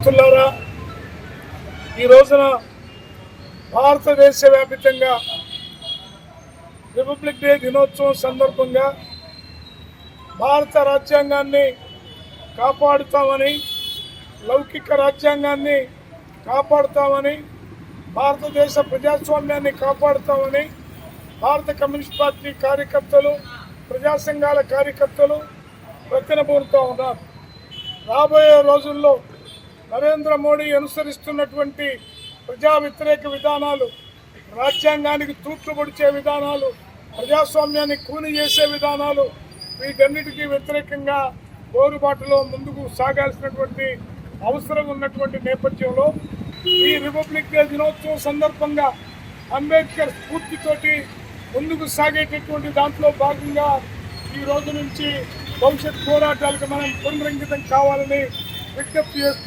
మిత్రులారా, ఈ రోజున భారతదేశ వ్యాప్తంగా రిపబ్లిక్ డే దినోత్సవం సందర్భంగా భారత రాజ్యాంగాన్ని కాపాడుతామని, లౌకిక రాజ్యాంగాన్ని కాపాడుతామని, భారతదేశ ప్రజాస్వామ్యాన్ని కాపాడుతామని భారత కమ్యూనిస్ట్ పార్టీ కార్యకర్తలు, ప్రజా సంఘాల కార్యకర్తలు ప్రతినబూరుతూ ఉన్నారు. రాబోయే రోజుల్లో నరేంద్ర మోడీ అనుసరిస్తున్నటువంటి ప్రజా వ్యతిరేక విధానాలు, రాజ్యాంగానికి తూట్లు పొడిచే విధానాలు, ప్రజాస్వామ్యాన్ని కూని చేసే విధానాలు, వీటన్నిటికీ వ్యతిరేకంగా పోరుబాటులో ముందుకు సాగాల్సినటువంటి అవసరం ఉన్నటువంటి నేపథ్యంలో ఈ రిపబ్లిక్ డే దినోత్సవం సందర్భంగా అంబేద్కర్ స్ఫూర్తితోటి ముందుకు సాగేటటువంటి దాంట్లో భాగంగా ఈ రోజు నుంచి భవిష్యత్ పోరాటాలకు మనం పునరంకితం కావాలని విజ్ఞప్తి చేస్తూ